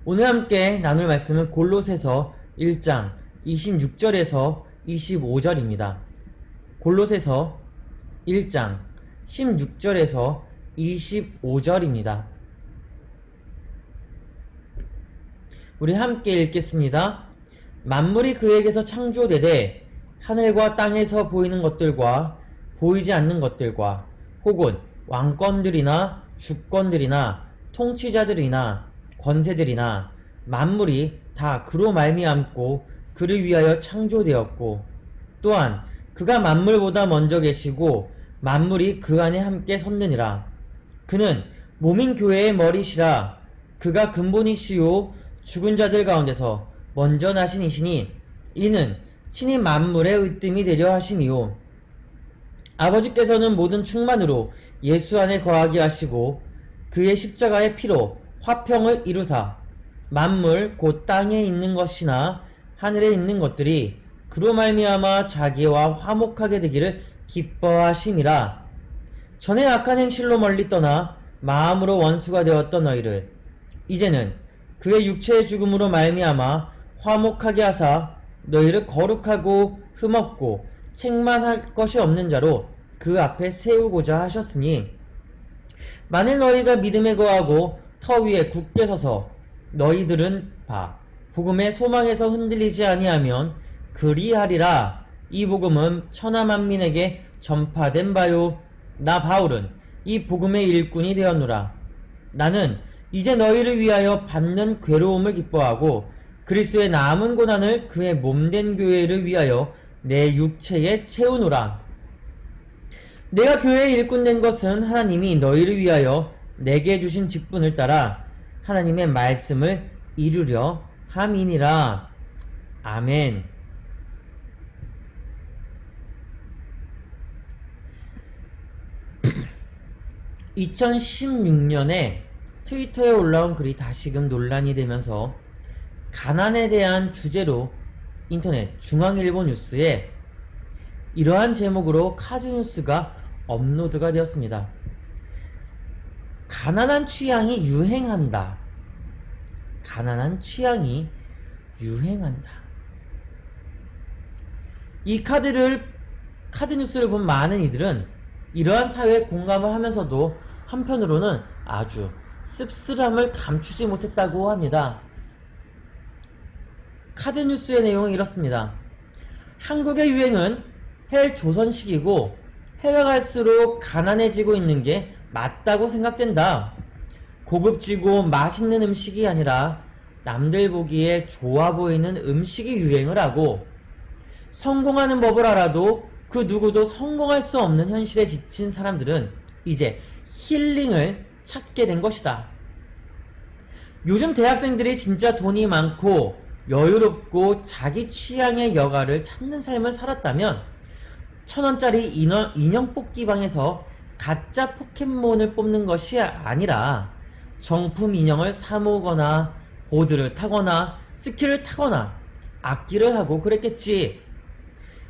오늘 함께 나눌 말씀은 골로새서 1장 26절에서 25절입니다. 골로새서 1장 16절에서 25절입니다. 우리 함께 읽겠습니다. 만물이 그에게서 창조되되 하늘과 땅에서 보이는 것들과 보이지 않는 것들과 혹은 왕권들이나 주권들이나 통치자들이나 권세들이나 만물이 다 그로 말미암고 그를 위하여 창조되었고 또한 그가 만물보다 먼저 계시고 만물이 그 안에 함께 섰느니라. 그는 몸인 교회의 머리시라. 그가 근본이시요 죽은 자들 가운데서 먼저 나신 이시니 이는 친히 만물의 으뜸이 되려 하심이요 아버지께서는 모든 충만으로 예수 안에 거하게 하시고 그의 십자가의 피로 화평을 이루사 만물 곧 땅에 있는 것이나 하늘에 있는 것들이 그로 말미암아 자기와 화목하게 되기를 기뻐하심이라. 전에 악한 행실로 멀리 떠나 마음으로 원수가 되었던 너희를 이제는 그의 육체의 죽음으로 말미암아 화목하게 하사 너희를 거룩하고 흠없고 책망할 것이 없는 자로 그 앞에 세우고자 하셨으니 만일 너희가 믿음에 거하고 터 위에 굳게 서서 너희들은 복음의 소망에서 흔들리지 아니하면 그리하리라. 이 복음은 천하 만민에게 전파된 바요 나 바울은 이 복음의 일꾼이 되었노라. 나는 이제 너희를 위하여 받는 괴로움을 기뻐하고 그리스도의 남은 고난을 그의 몸된 교회를 위하여 내 육체에 채우노라. 내가 교회의 일꾼 된 것은 하나님이 너희를 위하여 내게 주신 직분을 따라 하나님의 말씀을 이루려 함이니라. 아멘. (2016년에) 트위터에 올라온 글이 다시금 논란이 되면서 가난에 대한 주제로 인터넷 중앙일보 뉴스에 이러한 제목으로 카드뉴스가 업로드가 되었습니다. 가난한 취향이 유행한다. 가난한 취향이 유행한다. 이 카드뉴스를 본 많은 이들은 이러한 사회에 공감을 하면서도 한편으로는 아주 씁쓸함을 감추지 못했다고 합니다. 카드뉴스의 내용은 이렇습니다. 한국의 유행은 헬조선식이고 해가 갈수록 가난해지고 있는 게 맞다고 생각된다. 고급지고 맛있는 음식이 아니라 남들 보기에 좋아 보이는 음식이 유행을 하고 성공하는 법을 알아도 그 누구도 성공할 수 없는 현실에 지친 사람들은 이제 힐링을 찾게 된 것이다. 요즘 대학생들이 진짜 돈이 많고 여유롭고 자기 취향의 여가를 찾는 삶을 살았다면 1,000원짜리 인형 뽑기방에서 가짜 포켓몬을 뽑는 것이 아니라 정품 인형을 사 모으거나 보드를 타거나 스키를 타거나 악기를 하고 그랬겠지.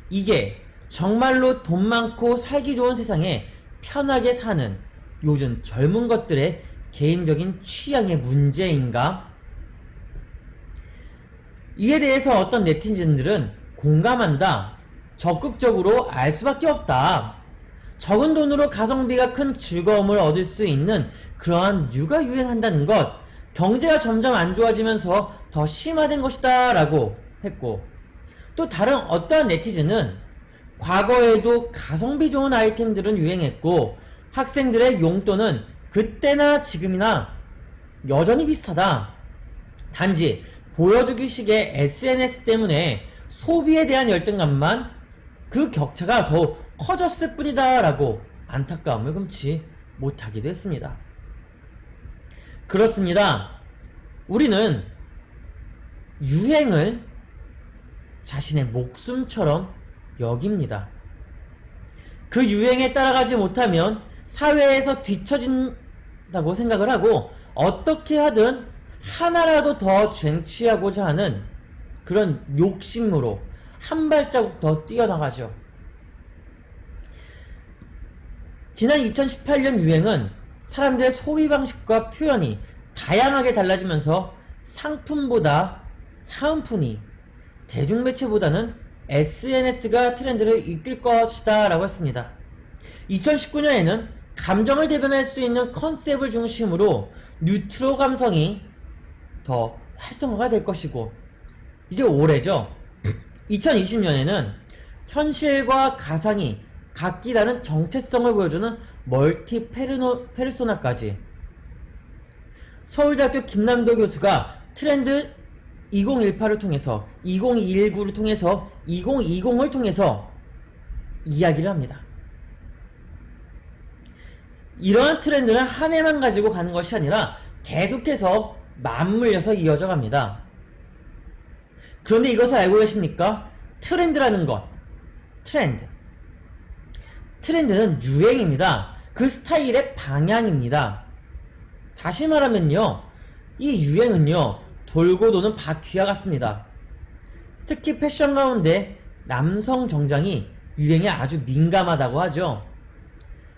이게 정말로 돈 많고 살기 좋은 세상에 편하게 사는 요즘 젊은 것들의 개인적인 취향의 문제인가? 이에 대해서 어떤 네티즌들은 공감한다. 적극적으로 알 수밖에 없다. 적은 돈으로 가성비가 큰 즐거움을 얻을 수 있는 그러한 류가 유행한다는 것, 경제가 점점 안 좋아지면서 더 심화된 것이다 라고 했고, 또 다른 어떠한 네티즌은 과거에도 가성비 좋은 아이템들은 유행했고 학생들의 용돈은 그때나 지금이나 여전히 비슷하다. 단지 보여주기식의 SNS 때문에 소비에 대한 열등감만 그 격차가 더 커졌을 뿐이다 라고 안타까움을 금치 못하기도 했습니다. 그렇습니다. 우리는 유행을 자신의 목숨처럼 여깁니다. 그 유행에 따라가지 못하면 사회에서 뒤처진다고 생각을 하고 어떻게 하든 하나라도 더 쟁취하고자 하는 그런 욕심으로 한 발자국 더 뛰어나가죠. 지난 2018년 유행은 사람들의 소비 방식과 표현이 다양하게 달라지면서 상품보다 사은품이, 대중매체보다는 SNS가 트렌드를 이끌 것이다 라고 했습니다. 2019년에는 감정을 대변할 수 있는 컨셉을 중심으로 뉴트로 감성이 더 활성화가 될 것이고, 이제 올해죠. 2020년에는 현실과 가상이 각기 다른 정체성을 보여주는 멀티 페르소나까지. 서울대학교 김남도 교수가 트렌드 2018을 통해서, 2019를 통해서, 2020을 통해서 이야기를 합니다. 이러한 트렌드는 한 해만 가지고 가는 것이 아니라 계속해서 맞물려서 이어져 갑니다. 그런데 이것을 알고 계십니까? 트렌드라는 것, 트렌드는 유행입니다. 그 스타일의 방향입니다. 다시 말하면요, 이 유행은요, 돌고 도는 바퀴와 같습니다. 특히 패션 가운데 남성 정장이 유행에 아주 민감하다고 하죠.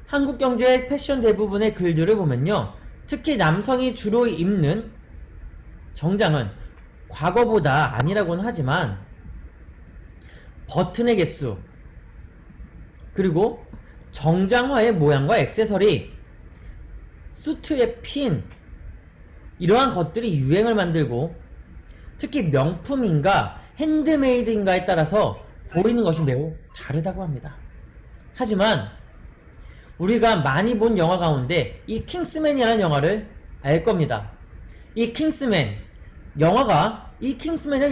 한국경제의 패션 대부분의 글들을 보면요, 특히 남성이 주로 입는 정장은 과거보다 아니라고는 하지만 버튼의 개수, 그리고 정장화의 모양과 액세서리, 수트의 핀, 이러한 것들이 유행을 만들고, 특히 명품인가 핸드메이드인가에 따라서 보이는 것이 매우 다르다고 합니다. 하지만 우리가 많이 본 영화 가운데 이 킹스맨이라는 영화를 알 겁니다. 이 킹스맨이라는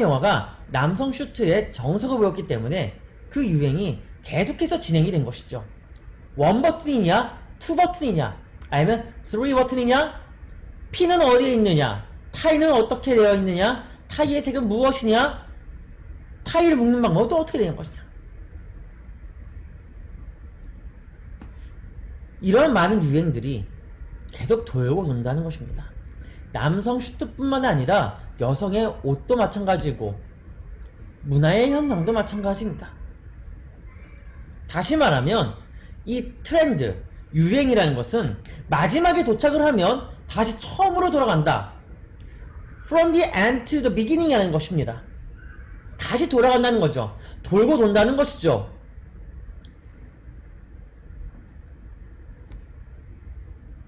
영화가 남성 슈트의 정석을 보였기 때문에 그 유행이 계속해서 진행이 된 것이죠. 원 버튼이냐, 투 버튼이냐, 아니면 3 버튼이냐, 핀은 어디에 있느냐, 타이는 어떻게 되어 있느냐, 타이의 색은 무엇이냐, 타이를 묶는 방법은 또 어떻게 되는 것이냐. 이런 많은 유행들이 계속 돌고 돈다는 것입니다. 남성 슈트뿐만 아니라 여성의 옷도 마찬가지고 문화의 현상도 마찬가지입니다. 다시 말하면 이 트렌드, 유행이라는 것은 마지막에 도착을 하면 다시 처음으로 돌아간다. From the end to the beginning 이라는 것입니다. 다시 돌아간다는 거죠. 돌고 돈다는 것이죠.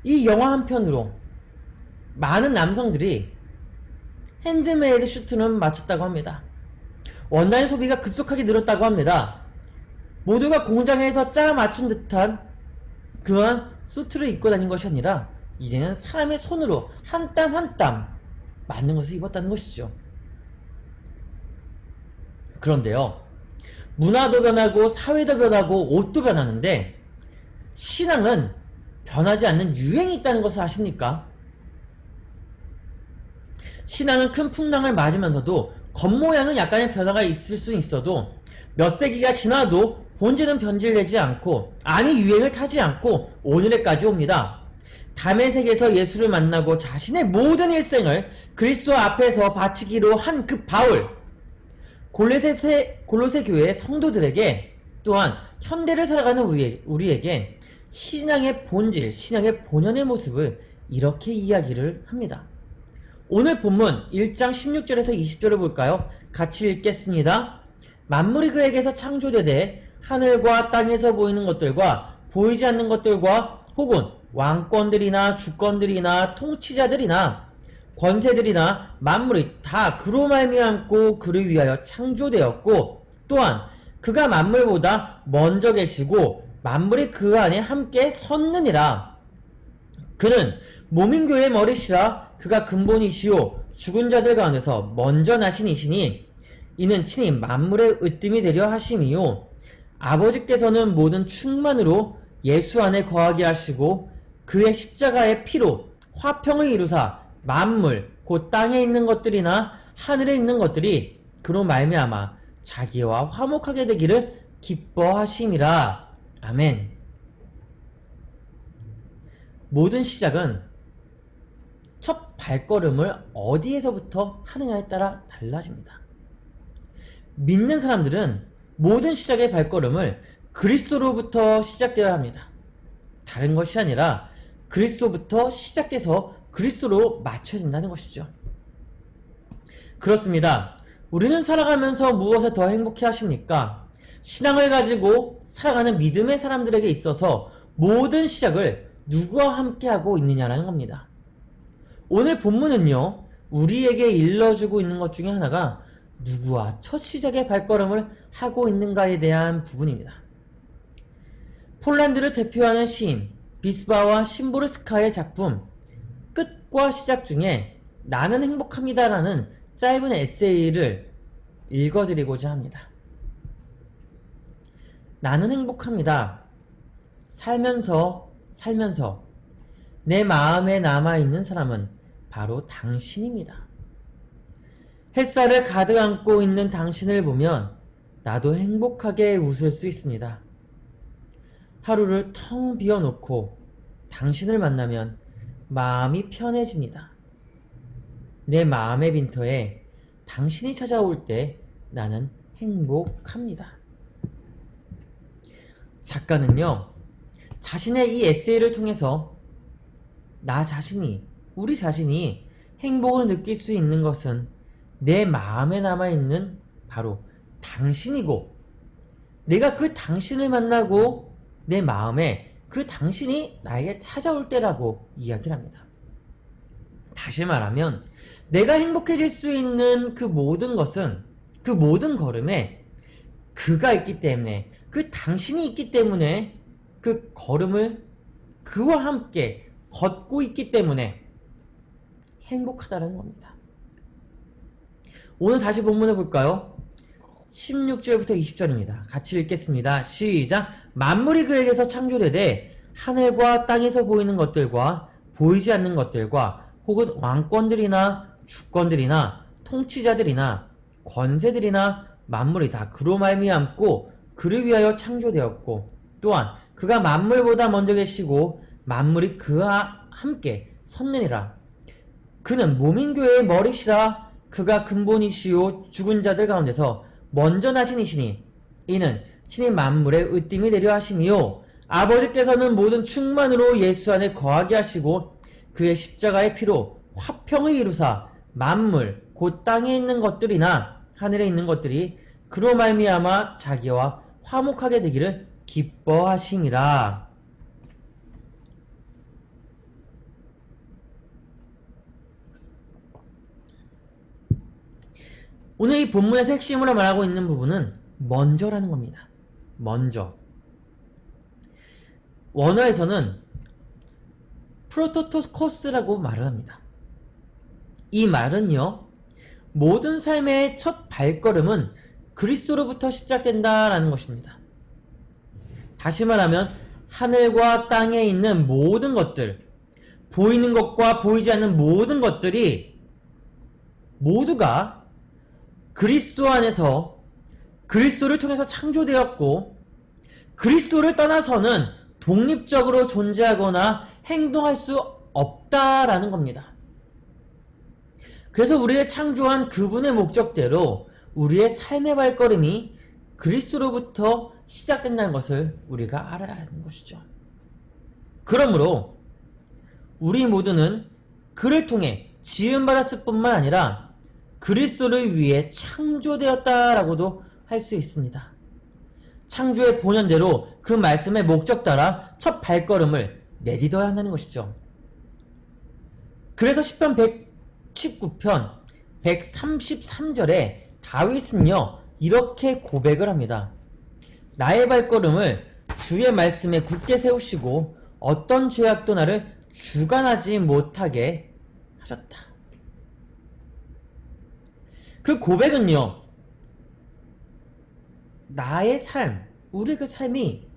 이 영화 한 편으로 많은 남성들이 핸드메이드 슈트는 맞췄다고 합니다. 원단의 소비가 급속하게 늘었다고 합니다. 모두가 공장에서 짜 맞춘 듯한 그러한 수트를 입고 다닌 것이 아니라 이제는 사람의 손으로 한 땀 한 땀 맞는 것을 입었다는 것이죠. 그런데요, 문화도 변하고 사회도 변하고 옷도 변하는데 신앙은 변하지 않는 유행이 있다는 것을 아십니까? 신앙은 큰 풍랑을 맞으면서도 겉모양은 약간의 변화가 있을 수 있어도 몇 세기가 지나도 본질은 변질되지 않고, 아니 유행을 타지 않고 오늘에까지 옵니다. 담의 세계에서 예수를 만나고 자신의 모든 일생을 그리스도 앞에서 바치기로 한 그 바울, 골로새 교회의 성도들에게, 또한 현대를 살아가는 우리에게 신앙의 본질, 신앙의 본연의 모습을 이렇게 이야기를 합니다. 오늘 본문 1장 16절에서 20절을 볼까요? 같이 읽겠습니다. 만물이 그에게서 창조되되 하늘과 땅에서 보이는 것들과 보이지 않는 것들과 혹은 왕권들이나 주권들이나 통치자들이나 권세들이나 만물이 다 그로 말미암고 그를 위하여 창조되었고, 또한 그가 만물보다 먼저 계시고 만물이 그 안에 함께 섰느니라. 그는 몸인 교회의 머리시라. 그가 근본이시요 죽은 자들 가운데서 먼저 나신 이시니 이는 친히 만물의 으뜸이 되려 하심이요 아버지께서는 모든 충만으로 예수 안에 거하게 하시고 그의 십자가의 피로 화평을 이루사 만물 곧 땅에 있는 것들이나 하늘에 있는 것들이 그로 말미암아 자기와 화목하게 되기를 기뻐하심이라. 아멘. 모든 시작은 첫 발걸음을 어디에서부터 하느냐에 따라 달라집니다. 믿는 사람들은 모든 시작의 발걸음을 그리스도로부터 시작되어야 합니다. 다른 것이 아니라 그리스도부터 시작돼서 그리스도로 맞춰야 된다는 것이죠. 그렇습니다. 우리는 살아가면서 무엇에 더 행복해 하십니까? 신앙을 가지고 살아가는 믿음의 사람들에게 있어서 모든 시작을 누구와 함께 하고 있느냐라는 겁니다. 오늘 본문은요, 우리에게 일러주고 있는 것 중에 하나가 누구와 첫 시작의 발걸음을 하고 있는가에 대한 부분입니다. 폴란드를 대표하는 시인 비스바와 심보르스카의 작품 끝과 시작 중에 나는 행복합니다라는 짧은 에세이를 읽어드리고자 합니다. 나는 행복합니다. 살면서 내 마음에 남아있는 사람은 바로 당신입니다. 햇살을 가득 안고 있는 당신을 보면 나도 행복하게 웃을 수 있습니다. 하루를 텅 비워놓고 당신을 만나면 마음이 편해집니다. 내 마음의 빈터에 당신이 찾아올 때 나는 행복합니다. 작가는요, 자신의 이 에세이를 통해서 우리 자신이 행복을 느낄 수 있는 것은 내 마음에 남아있는 바로 당신이고, 내가 그 당신을 만나고 내 마음에 그 당신이 나에게 찾아올 때라고 이야기를 합니다. 다시 말하면 내가 행복해질 수 있는 그 모든 것은, 그 모든 걸음에 그가 있기 때문에, 그 당신이 있기 때문에 그 걸음을 그와 함께 걷고 있기 때문에 행복하다는 겁니다. 오늘 다시 본문을 볼까요? 16절부터 20절입니다. 같이 읽겠습니다. 시작! 만물이 그에게서 창조되되 하늘과 땅에서 보이는 것들과 보이지 않는 것들과 혹은 왕권들이나 주권들이나 통치자들이나 권세들이나 만물이 다 그로 말미암고 그를 위하여 창조되었고, 또한 그가 만물보다 먼저 계시고 만물이 그와 함께 섰느니라. 그는 모민교회의 머리시라. 그가 근본이시요 죽은 자들 가운데서 먼저 나신 이시니 이는 친히 만물의 으뜸이 되려 하심이요 아버지께서는 모든 충만으로 예수 안에 거하게 하시고 그의 십자가의 피로 화평을 이루사 만물 곧 땅에 있는 것들이나 하늘에 있는 것들이 그로 말미암아 자기와 화목하게 되기를 기뻐하심이라. 오늘 이 본문에서 핵심으로 말하고 있는 부분은 먼저라는 겁니다. 먼저. 원어에서는 프로토토코스라고 말을 합니다. 이 말은요, 모든 삶의 첫 발걸음은 그리스도로부터 시작된다라는 것입니다. 다시 말하면 하늘과 땅에 있는 모든 것들, 보이는 것과 보이지 않는 모든 것들이 모두가 그리스도 안에서 그리스도를 통해서 창조되었고, 그리스도를 떠나서는 독립적으로 존재하거나 행동할 수 없다라는 겁니다. 그래서 우리를 창조한 그분의 목적대로 우리의 삶의 발걸음이 그리스도로부터 시작된다는 것을 우리가 알아야 하는 것이죠. 그러므로 우리 모두는 그를 통해 지음받았을 뿐만 아니라 그리스도를 위해 창조되었다라고도 할 수 있습니다. 창조의 본연대로 그 말씀의 목적 따라 첫 발걸음을 내딛어야 한다는 것이죠. 그래서 시편 119편 133절에 다윗은요, 이렇게 고백을 합니다. 나의 발걸음을 주의 말씀에 굳게 세우시고 어떤 죄악도 나를 주관하지 못하게 하셨다. 그 고백은요, 나의 삶, 우리의 그 삶이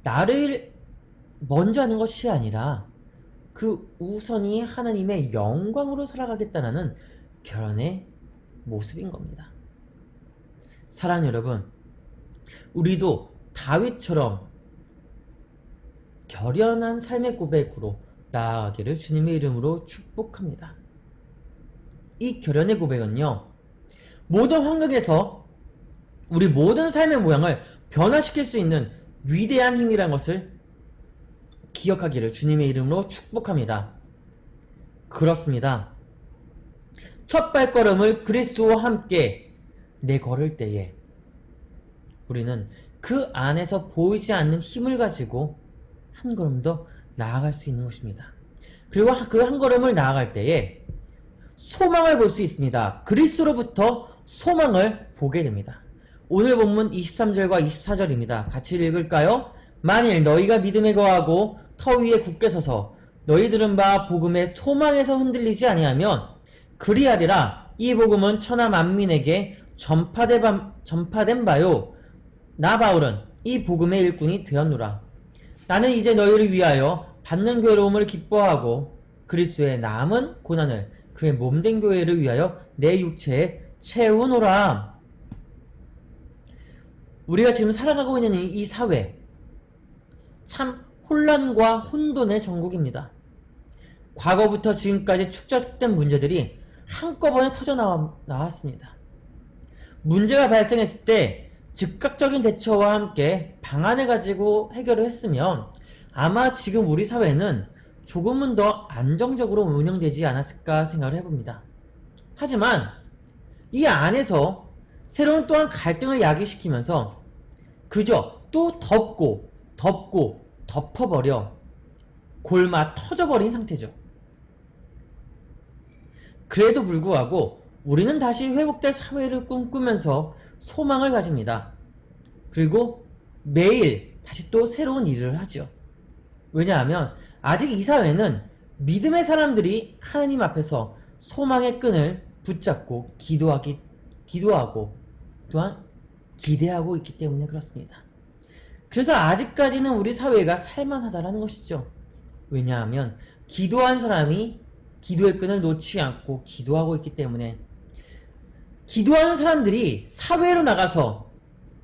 나를 먼저 하는 것이 아니라 그 우선이 하나님의 영광으로 살아가겠다는 결혼의 모습인 겁니다. 사랑하는 여러분, 우리도 다윗처럼 결연한 삶의 고백으로 나아가기를 주님의 이름으로 축복합니다. 이 결연의 고백은요, 모든 환경에서 우리 모든 삶의 모양을 변화시킬 수 있는 위대한 힘이라는 것을 기억하기를 주님의 이름으로 축복합니다. 그렇습니다. 첫 발걸음을 그리스도와 함께 내걸을 때에 우리는 그 안에서 보이지 않는 힘을 가지고 한 걸음 더 나아갈 수 있는 것입니다. 그리고 그 한 걸음을 나아갈 때에 소망을 볼 수 있습니다. 그리스도로부터 소망을 보게 됩니다. 오늘 본문 23절과 24절입니다. 같이 읽을까요? 만일 너희가 믿음에 거하고 터 위에 굳게 서서 너희 들은 바 복음의 소망에서 흔들리지 아니하면 그리하리라. 이 복음은 천하 만민에게 전파된 바요. 나 바울은 이 복음의 일꾼이 되었노라. 나는 이제 너희를 위하여 받는 괴로움을 기뻐하고 그리스도의 남은 고난을 그의 몸된 교회를 위하여 내 육체에 채우노라. 우리가 지금 살아가고 있는 이 사회, 참 혼란과 혼돈의 전국입니다. 과거부터 지금까지 축적된 문제들이 한꺼번에 터져나왔습니다. 문제가 발생했을 때 즉각적인 대처와 함께 방안을 가지고 해결을 했으면 아마 지금 우리 사회는 조금은 더 안정적으로 운영되지 않았을까 생각을 해봅니다. 하지만 이 안에서 새로운 또한 갈등을 야기시키면서 그저 또 덮고 덮어버려 골마 터져버린 상태죠. 그래도 불구하고 우리는 다시 회복될 사회를 꿈꾸면서 소망을 가집니다. 그리고 매일 다시 또 새로운 일을 하죠. 왜냐하면 아직 이 사회는 믿음의 사람들이 하나님 앞에서 소망의 끈을 붙잡고 기도하고 또한 기대하고 있기 때문에 그렇습니다. 그래서 아직까지는 우리 사회가 살만하다라는 것이죠. 왜냐하면 기도한 사람이 기도의 끈을 놓지 않고 기도하고 있기 때문에 기도하는 사람들이 사회로 나가서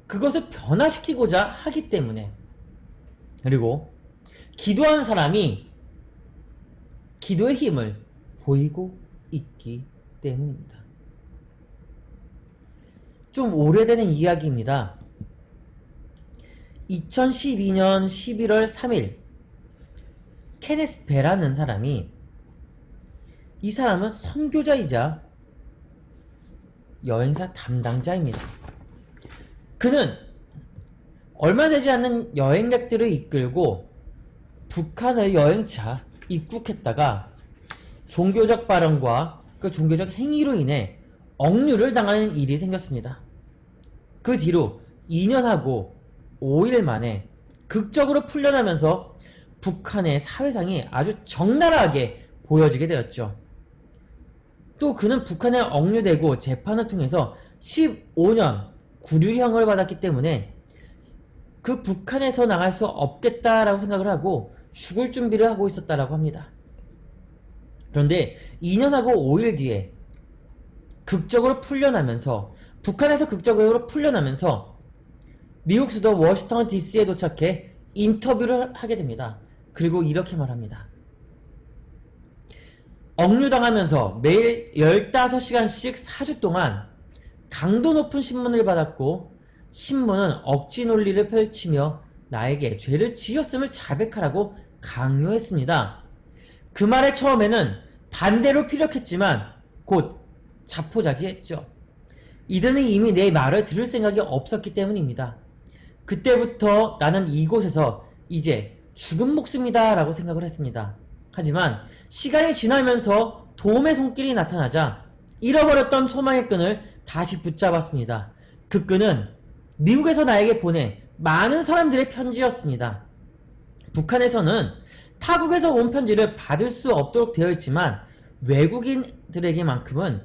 그것을 변화시키고자 하기 때문에 그리고 기도하는 사람이 기도의 힘을 보이고 있기 때문입니다. 좀 오래되는 이야기입니다. 2012년 11월 3일 케네스 베라는 사람이 이 사람은 선교자이자 여행사 담당자입니다. 그는 얼마 되지 않는 여행객들을 이끌고 북한의 여행차 입국했다가 종교적 발언과 그 종교적 행위로 인해 억류를 당하는 일이 생겼습니다. 그 뒤로 2년하고 5일 만에 극적으로 풀려나면서 북한의 사회상이 아주 적나라하게 보여지게 되었죠. 또 그는 북한에 억류되고 재판을 통해서 15년 구류형을 받았기 때문에 그 북한에서 나갈 수 없겠다라고 생각을 하고 죽을 준비를 하고 있었다라고 합니다. 그런데 2년하고 5일 뒤에 북한에서 극적으로 풀려나면서 미국 수도 워싱턴 DC에 도착해 인터뷰를 하게 됩니다. 그리고 이렇게 말합니다. 억류당하면서 매일 15시간씩 4주 동안 강도 높은 신문을 받았고 신문은 억지 논리를 펼치며 나에게 죄를 지었음을 자백하라고 강요했습니다. 그 말에 처음에는 반대로 피력했지만 곧 자포자기했죠. 이들은 이미 내 말을 들을 생각이 없었기 때문입니다. 그때부터 나는 이곳에서 이제 죽은 목숨이다 라고 생각을 했습니다. 하지만 시간이 지나면서 도움의 손길이 나타나자 잃어버렸던 소망의 끈을 다시 붙잡았습니다. 그 끈은 미국에서 나에게 보낸 많은 사람들의 편지였습니다. 북한에서는 타국에서 온 편지를 받을 수 없도록 되어 있지만 외국인들에게만큼은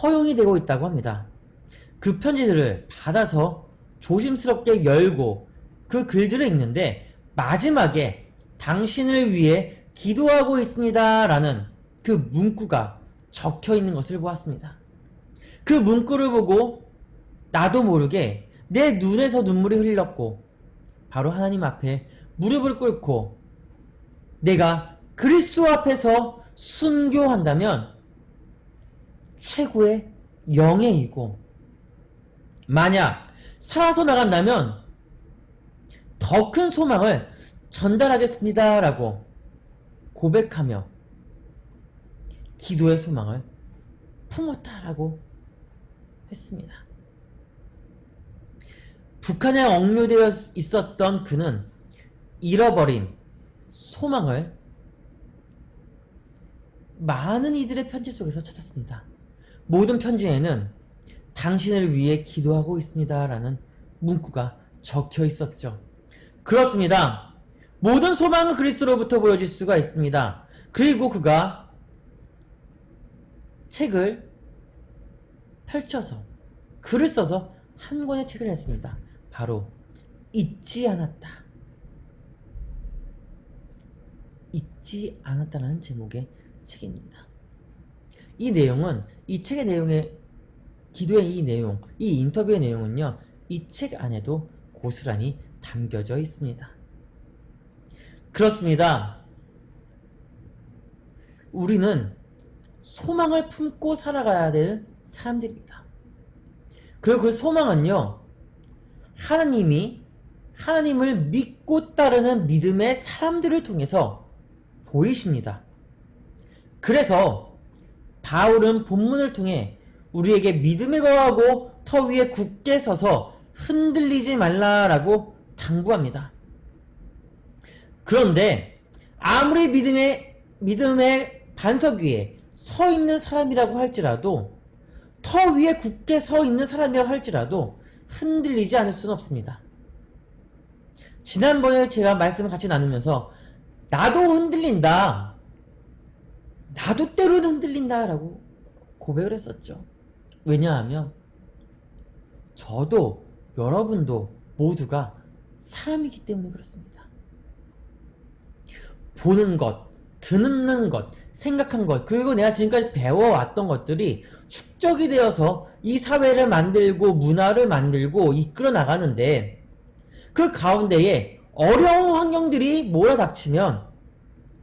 허용이 되고 있다고 합니다. 그 편지들을 받아서 조심스럽게 열고 그 글들을 읽는데 마지막에 당신을 위해 기도하고 있습니다 라는 그 문구가 적혀 있는 것을 보았습니다. 그 문구를 보고 나도 모르게 내 눈에서 눈물이 흘렸고 바로 하나님 앞에 무릎을 꿇고 내가 그리스도 앞에서 순교한다면 최고의 영예이고 만약 살아서 나간다면 더 큰 소망을 전달하겠습니다 라고 고백하며 기도의 소망을 품었다라고 했습니다. 북한에 억류되어 있었던 그는 잃어버린 소망을 많은 이들의 편지 속에서 찾았습니다. 모든 편지에는 당신을 위해 기도하고 있습니다 라는 문구가 적혀 있었죠. 그렇습니다. 모든 소망은 그리스도로부터 보여질 수가 있습니다. 그리고 그가 책을 펼쳐서 글을 써서 한 권의 책을 냈습니다. 바로 잊지 않았다. 잊지 않았다라는 제목의 책입니다. 이 내용은 이 책의 내용의 기도의 이 내용, 이 인터뷰의 내용은요, 이 책 안에도 고스란히 담겨져 있습니다. 그렇습니다. 우리는 소망을 품고 살아가야 될 사람들입니다. 그리고 그 소망은요, 하나님을 믿고 따르는 믿음의 사람들을 통해서 보이십니다. 그래서 바울은 본문을 통해 우리에게 믿음에 거하고 터 위에 굳게 서서 흔들리지 말라라고 당부합니다. 그런데 아무리 믿음의 반석 위에 서 있는 사람이라고 할지라도, 터 위에 굳게 서 있는 사람이라고 할지라도 흔들리지 않을 수는 없습니다. 지난번에 제가 말씀을 같이 나누면서 나도 흔들린다, 나도 때로는 흔들린다 라고 고백을 했었죠. 왜냐하면 저도 여러분도 모두가 사람이기 때문에 그렇습니다. 보는 것, 듣는 것, 생각한 것, 그리고 내가 지금까지 배워왔던 것들이 축적이 되어서 이 사회를 만들고 문화를 만들고 이끌어 나가는데, 그 가운데에 어려운 환경들이 몰아닥치면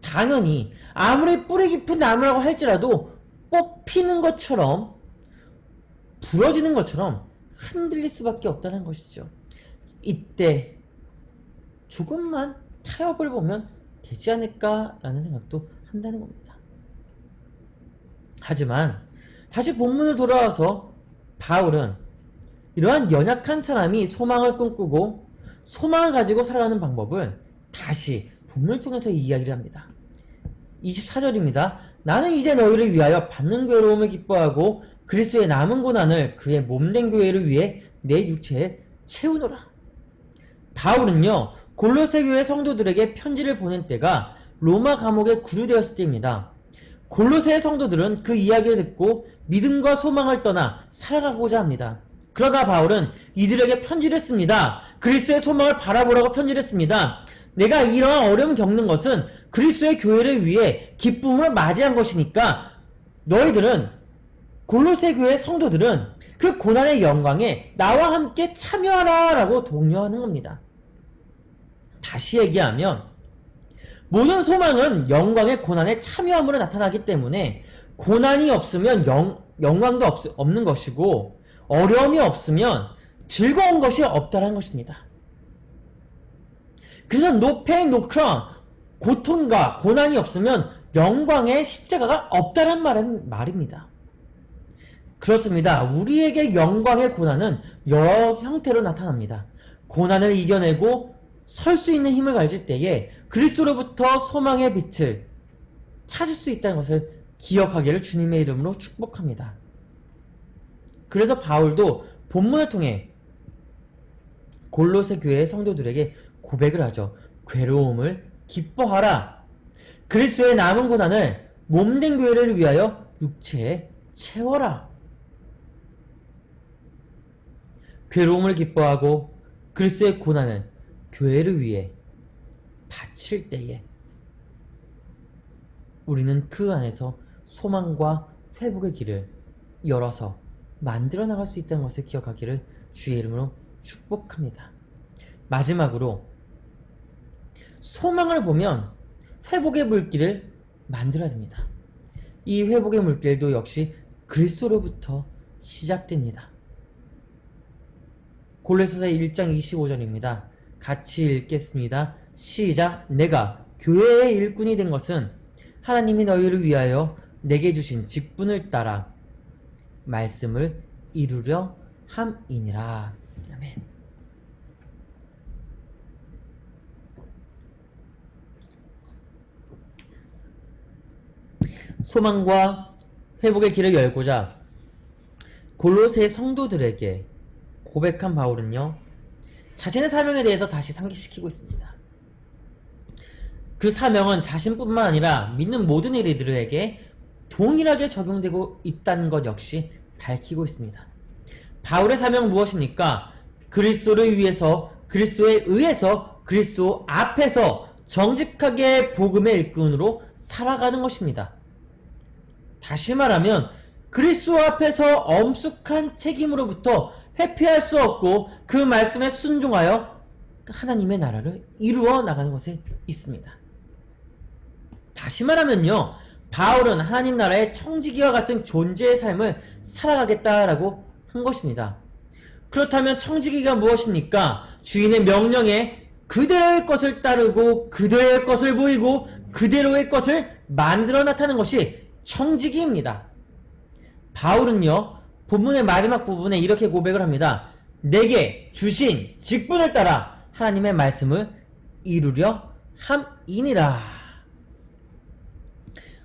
당연히 아무리 뿌리 깊은 나무라고 할지라도 뽑히는 것처럼, 부러지는 것처럼 흔들릴 수밖에 없다는 것이죠. 이때 조금만 타협을 보면 되지 않을까라는 생각도 한다는 겁니다. 하지만 다시 본문을 돌아와서 바울은 이러한 연약한 사람이 소망을 꿈꾸고 소망을 가지고 살아가는 방법을 다시 본문을 통해서 이야기를 합니다. 24절입니다. 나는 이제 너희를 위하여 받는 괴로움을 기뻐하고 그리스도의 남은 고난을 그의 몸된 교회를 위해 내 육체에 채우노라. 바울은요, 골로새 교회 성도들에게 편지를 보낸 때가 로마 감옥에 구류되었을 때입니다. 골로새 성도들은 그 이야기를 듣고 믿음과 소망을 떠나 살아가고자 합니다. 그러나 바울은 이들에게 편지를 씁니다. 그리스도의 소망을 바라보라고 편지를 씁니다. 내가 이러한 어려움을 겪는 것은 그리스도의 교회를 위해 기쁨을 맞이한 것이니까 너희들은, 골로새 교회 성도들은 그 고난의 영광에 나와 함께 참여하라 라고 독려하는 겁니다. 다시 얘기하면 모든 소망은 영광의 고난에 참여함으로 나타나기 때문에 고난이 없으면 영광도 없는 것이고, 어려움이 없으면 즐거운 것이 없다는 것입니다. 그래서 no pain, no crown, 고통과 고난이 없으면 영광의 십자가가 없다는 말입니다. 그렇습니다. 우리에게 영광의 고난은 여러 형태로 나타납니다. 고난을 이겨내고 설 수 있는 힘을 가질 때에 그리스도로부터 소망의 빛을 찾을 수 있다는 것을 기억하기를 주님의 이름으로 축복합니다. 그래서 바울도 본문을 통해 골로새 교회의 성도들에게 고백을 하죠. 괴로움을 기뻐하라. 그리스도의 남은 고난을 몸된 교회를 위하여 육체에 채워라. 괴로움을 기뻐하고 그리스도의 고난을 교회를 위해 바칠 때에 우리는 그 안에서 소망과 회복의 길을 열어서 만들어 나갈 수 있다는 것을 기억하기를 주의 이름으로 축복합니다. 마지막으로 소망을 보면 회복의 물길을 만들어야 됩니다. 이 회복의 물길도 역시 그리스도로부터 시작됩니다. 골로새서 1장 25절입니다. 같이 읽겠습니다. 시작. 내가 교회의 일꾼이 된 것은 하나님이 너희를 위하여 내게 주신 직분을 따라 말씀을 이루려 함이니라. 아멘. 소망과 회복의 길을 열고자 골로새 성도들에게 고백한 바울은요, 자신의 사명에 대해서 다시 상기시키고 있습니다. 그 사명은 자신뿐만 아니라 믿는 모든 이들에게 동일하게 적용되고 있다는 것 역시 밝히고 있습니다. 바울의 사명은 무엇입니까? 그리스도를 위해서, 그리스도에 의해서, 그리스도 앞에서 정직하게 복음의 일꾼으로 살아가는 것입니다. 다시 말하면 그리스도 앞에서 엄숙한 책임으로부터 회피할 수 없고 그 말씀에 순종하여 하나님의 나라를 이루어 나가는 것에 있습니다. 다시 말하면요, 바울은 하나님 나라의 청지기와 같은 존재의 삶을 살아가겠다라고 한 것입니다. 그렇다면 청지기가 무엇입니까? 주인의 명령에 그대로의 것을 따르고 그대로의 것을 보이고 그대로의 것을 만들어 나타내는 것이 청지기입니다. 바울은요, 본문의 마지막 부분에 이렇게 고백을 합니다. 내게 주신 직분을 따라 하나님의 말씀을 이루려 함이니라.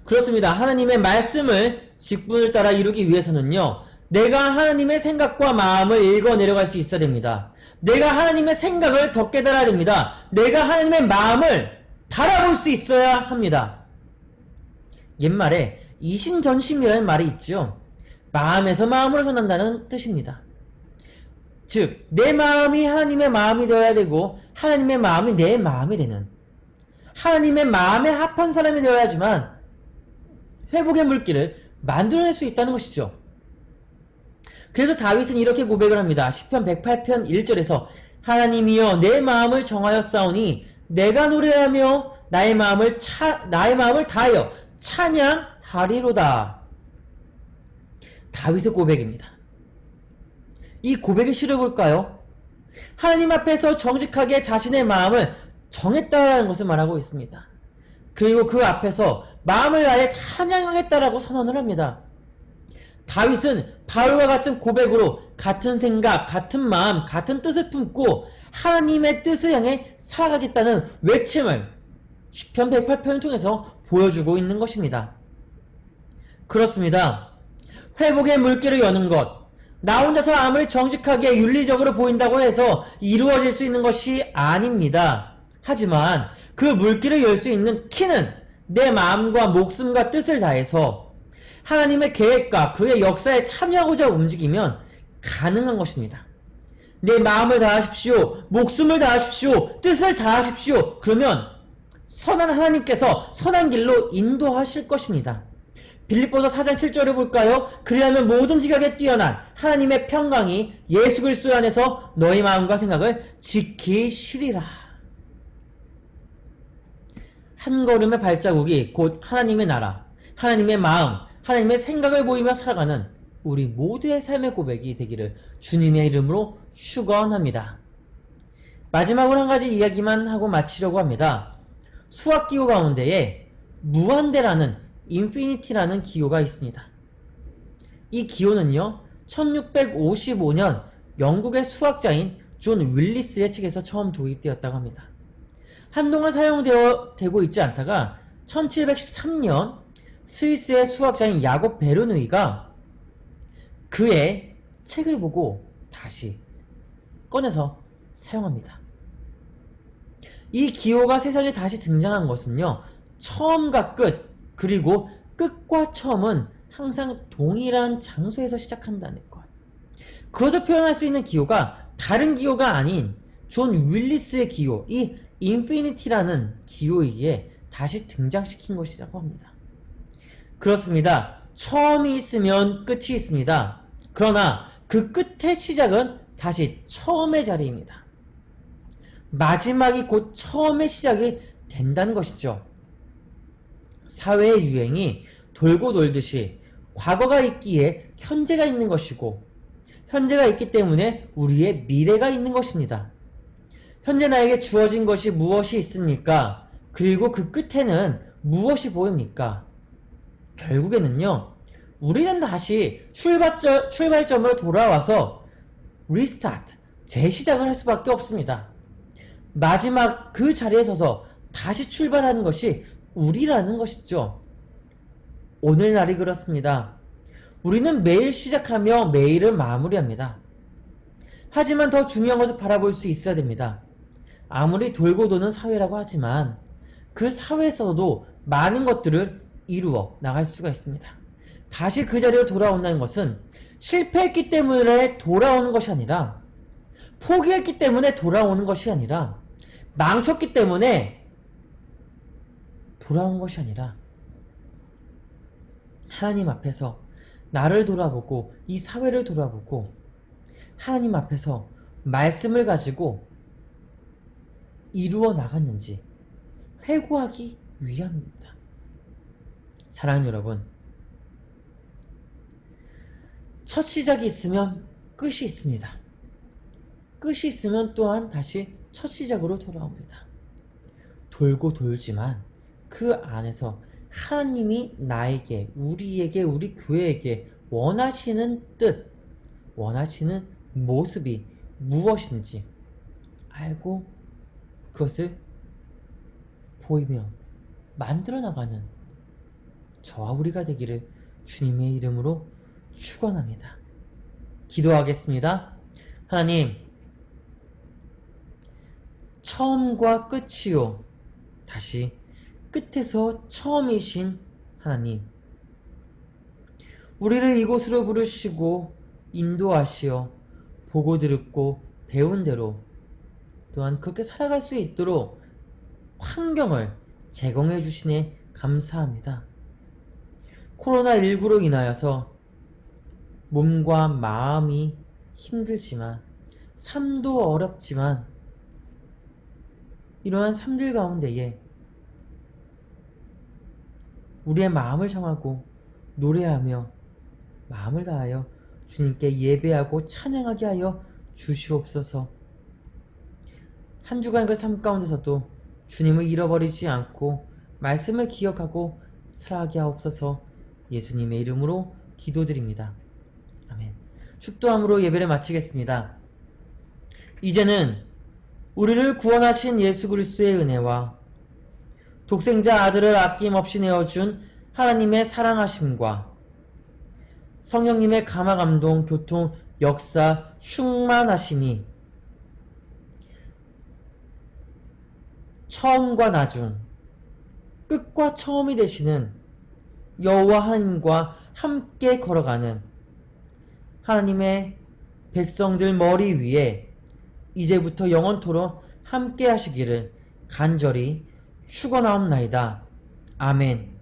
그렇습니다. 하나님의 말씀을 직분을 따라 이루기 위해서는요, 내가 하나님의 생각과 마음을 읽어 내려갈 수 있어야 됩니다. 내가 하나님의 생각을 더 깨달아야 됩니다. 내가 하나님의 마음을 바라볼 수 있어야 합니다. 옛말에 이신전심이라는 말이 있죠. 마음에서 마음으로 전한다는 뜻입니다. 즉, 내 마음이 하나님의 마음이 되어야 되고 하나님의 마음이 내 마음이 되는, 하나님의 마음에 합한 사람이 되어야지만 회복의 물길을 만들어낼 수 있다는 것이죠. 그래서 다윗은 이렇게 고백을 합니다. 시편 108편 1절에서 하나님이여 내 마음을 정하였사오니 내가 노래하며 나의 마음을 다하여 찬양하리로다. 다윗의 고백입니다. 이 고백을 실어볼까요? 하나님 앞에서 정직하게 자신의 마음을 정했다라는 것을 말하고 있습니다. 그리고 그 앞에서 마음을 다해 찬양하겠다라고 선언을 합니다. 다윗은 바울과 같은 고백으로 같은 생각, 같은 마음, 같은 뜻을 품고 하나님의 뜻을 향해 살아가겠다는 외침을 시편 108편을 통해서 보여주고 있는 것입니다. 그렇습니다. 회복의 물길을 여는 것, 나 혼자서 아무리 정직하게 윤리적으로 보인다고 해서 이루어질 수 있는 것이 아닙니다. 하지만 그 물길을 열 수 있는 키는 내 마음과 목숨과 뜻을 다해서 하나님의 계획과 그의 역사에 참여하고자 움직이면 가능한 것입니다. 내 마음을 다하십시오. 목숨을 다하십시오. 뜻을 다하십시오. 그러면 선한 하나님께서 선한 길로 인도하실 것입니다. 빌립보서 4장 7절을 볼까요? 그리하면 모든 지각에 뛰어난 하나님의 평강이 예수 그리스도 안에서 너희 마음과 생각을 지키시리라. 한 걸음의 발자국이 곧 하나님의 나라, 하나님의 마음, 하나님의 생각을 보이며 살아가는 우리 모두의 삶의 고백이 되기를 주님의 이름으로 축원합니다. 마지막으로 한 가지 이야기만 하고 마치려고 합니다. 수학기호 가운데에 무한대라는 인피니티라는 기호가 있습니다. 이 기호는요, 1655년 영국의 수학자인 존 윌리스의 책에서 처음 도입되었다고 합니다. 한동안 사용되고 있지 않다가 1713년 스위스의 수학자인 야곱 베르누이가 그의 책을 보고 다시 꺼내서 사용합니다. 이 기호가 세상에 다시 등장한 것은요, 처음과 끝, 그리고 끝과 처음은 항상 동일한 장소에서 시작한다는 것. 그것을 표현할 수 있는 기호가 다른 기호가 아닌 존 윌리스의 기호, 이 인피니티라는 기호이기에 다시 등장시킨 것이라고 합니다. 그렇습니다. 처음이 있으면 끝이 있습니다. 그러나 그 끝의 시작은 다시 처음의 자리입니다. 마지막이 곧 처음의 시작이 된다는 것이죠. 사회의 유행이 돌고 돌듯이 과거가 있기에 현재가 있는 것이고, 현재가 있기 때문에 우리의 미래가 있는 것입니다. 현재 나에게 주어진 것이 무엇이 있습니까? 그리고 그 끝에는 무엇이 보입니까? 결국에는요, 우리는 다시 출발점으로 돌아와서 리스타트, 재시작을 할 수밖에 없습니다. 마지막 그 자리에 서서 다시 출발하는 것이 우리라는 것이죠. 오늘날이 그렇습니다. 우리는 매일 시작하며 매일을 마무리합니다. 하지만 더 중요한 것을 바라볼 수 있어야 됩니다. 아무리 돌고 도는 사회라고 하지만 그 사회에서도 많은 것들을 이루어 나갈 수가 있습니다. 다시 그 자리로 돌아온다는 것은 실패했기 때문에 돌아오는 것이 아니라, 포기했기 때문에 돌아오는 것이 아니라, 망쳤기 때문에 돌아온 것이 아니라, 하나님 앞에서 나를 돌아보고 이 사회를 돌아보고 하나님 앞에서 말씀을 가지고 이루어 나갔는지 회고하기 위함입니다. 사랑하는 여러분, 첫 시작이 있으면 끝이 있습니다. 끝이 있으면 또한 다시 첫 시작으로 돌아옵니다. 돌고 돌지만 그 안에서 하나님이 나에게, 우리에게, 우리 교회에게 원하시는 뜻, 원하시는 모습이 무엇인지 알고 그것을 보이며 만들어 나가는 저와 우리가 되기를 주님의 이름으로 축원합니다. 기도하겠습니다. 하나님, 처음과 끝이요, 다시 끝에서 처음이신 하나님, 우리를 이곳으로 부르시고 인도하시어 보고 들었고 배운 대로 또한 그렇게 살아갈 수 있도록 환경을 제공해 주시니 감사합니다. 코로나19로 인하여서 몸과 마음이 힘들지만, 삶도 어렵지만, 이러한 삶들 가운데에 우리의 마음을 정하고 노래하며 마음을 다하여 주님께 예배하고 찬양하게 하여 주시옵소서. 한 주간 그 삶 가운데서도 주님을 잃어버리지 않고 말씀을 기억하고 살아가게 하옵소서. 예수님의 이름으로 기도드립니다. 아멘. 축도함으로 예배를 마치겠습니다. 이제는 우리를 구원하신 예수 그리스도의 은혜와 독생자 아들을 아낌없이 내어준 하나님의 사랑하심과 성령님의 감화 감동 교통 역사 충만하심이 처음과 나중 끝과 처음이 되시는 여호와 하나님과 함께 걸어가는 하나님의 백성들 머리 위에 이제부터 영원토록 함께 하시기를 간절히 축원하옵나이다. 아멘.